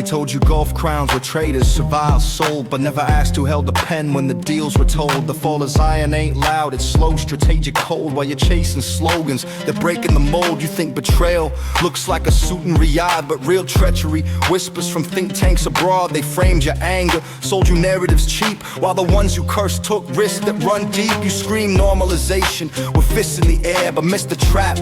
told you golf crowns were traders, survived, sold, but never asked who held the pen when the deals were told. The fall of Zion ain't loud, it's slow, strategic cold. While you're chasing slogans, they're breaking the mold. You think betrayal looks like a suit and Riyadh, but real treachery whispers from think tanks abroad. They framed your anger, sold you narratives cheap, while the ones you cursed took risks that run deep. You scream normalization with fists in the air, but miss the trap.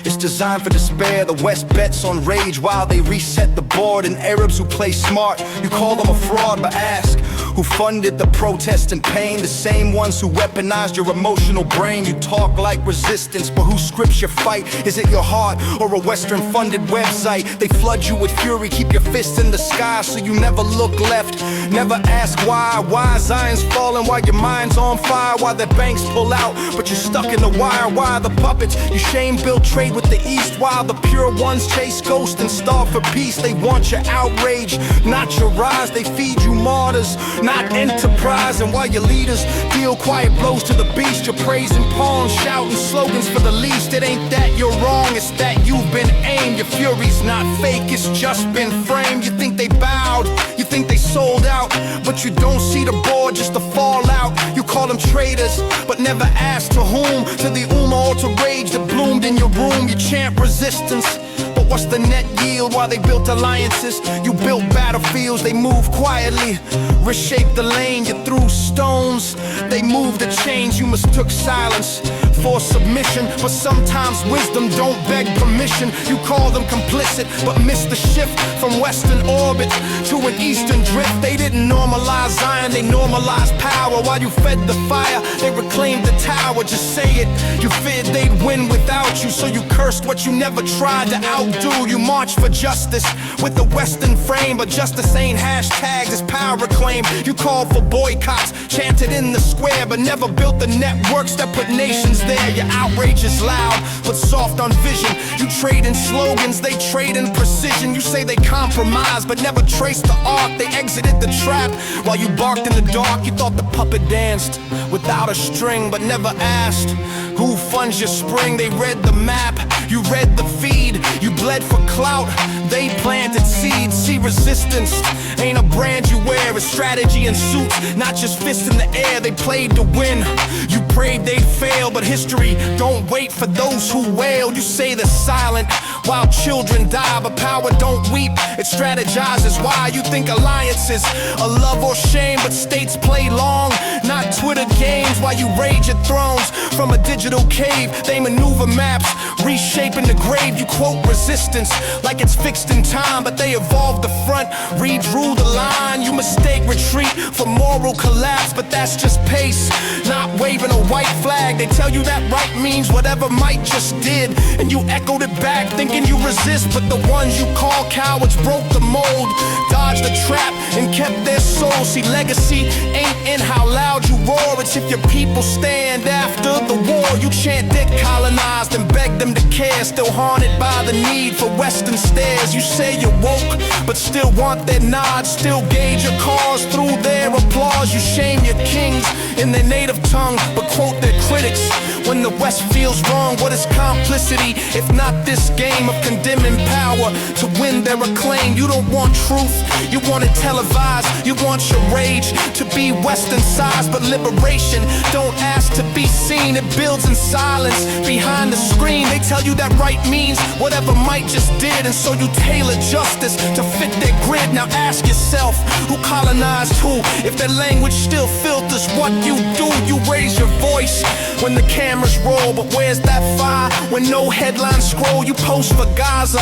It's designed for despair. The West bets on rage while they reset the board. And Arabs who play smart, you call them a fraud. But ask, who funded the protest and pain? The same ones who weaponized your emotional brain. You talk like resistance, but who scripts your fight? Is it your heart or a Western funded website? They flood you with fury, keep your fists in the sky so you never look left, never ask why. Why Zion's falling while your mind's on fire? Why the banks pull out but you're stuck in the wire? Why the puppets you shame build trade with the East, while the pure ones chase ghosts and starve for peace? They want your outrage, not your rise. They feed you martyrs, not enterprise. And while your leaders deal quiet blows to the beast, you're praising pawns, shouting slogans for the least. It ain't that you're wrong, it's that you've been aimed. Your fury's not fake, it's just been framed. You think they bowed, you think they sold out, but you don't see the board, just the fallout. You call them traitors, but never ask to whom. To the Unauthorized that bloomed in your room. You chant resistance, but what's the net yield? While they built alliances, you built battlefields. They move quietly, reshape the lane. You threw stones, they moved the change. You mistook silence for submission, but sometimes wisdom don't beg permission. You call them complicit, but miss the shift from Western orbit to an Eastern drift. They didn't normalize Zion, they normalized power. While you fed the fire, they reclaimed the tower. Just say it, you feared they'd win without you, so you cursed what you never tried to outdo. You march for justice with the Western frame, but justice ain't hashtags, it's power reclaimed. You called for boycotts, chanted in the square, but never built the networks that put nations there. Your outrage is loud, but soft on vision. You trade in slogans, they trade in precision. You say they compromise, but never trace the arc. They exited the trap while you barked in the dark. You thought the puppet danced without a string, but never asked who funds your spring. They read the map, you read the feed. You bled for clout, they planted seeds. See, resistance ain't a brand you wear, it's strategy and suits, not just fists in the air. They played to win, you prayed they'd fail, but history don't wait for those who wailed. You say they're silent while children die, but power don't weep, it strategizes why. You think alliances are love or shame, but states play long, not Twitter games. While you rage at thrones from a digital cave, they maneuver maps, reshaping the grave. You quote resistance like it's fixed in time, but they evolved the front, redrew the line. You mistake retreat for moral collapse, but that's just pace, not waving a white flag. They tell you that right means whatever might just did, and you echoed it back thinking you resist. But the ones you call cowards broke the mold, dodged the trap and kept their soul. See, legacy ain't in how loud you roar, it's if your people stand after the war. You chant decolonized and beg them to care, still haunted by the need for Western stares. You say you're woke, but still want their nods, still gauge your cause through their applause. You shame your kings in their native tongue, but quote their critics when the West feels wrong. What is complicity if not this game of condemning power to win their acclaim? You don't want truth, you want it televised. You want your rage to be Western sized, but liberation don't ask to be seen, it builds in silence behind the screen. They tell you that right means whatever might just did, and so you tailor justice to fit their grid. Now ask yourself, who colonized who? If their language still filters what you do. You raise your voice when the cameras roll, but where's that fire when no headlines scroll? You post for Gaza,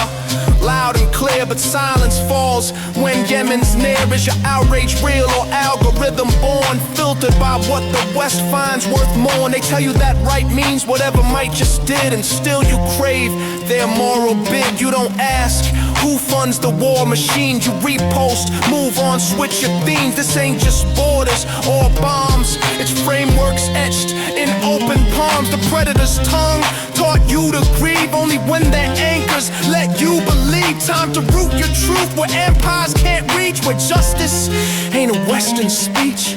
loud and clear, but silence falls when Yemen's near. Is your outrage real or algorithm born, filtered by what the West finds worth more? And they tell you that right means whatever might just did, and still you crave their moral bid. You don't ask who funds the war machine, you repost, move on, switch your themes. This ain't just borders or bombs, it's frameworks etched in open palms. The predator's tongue taught you to grieve only when their anchors let you believe. Time to root your truth where empires can't reach, where justice ain't a Western speech.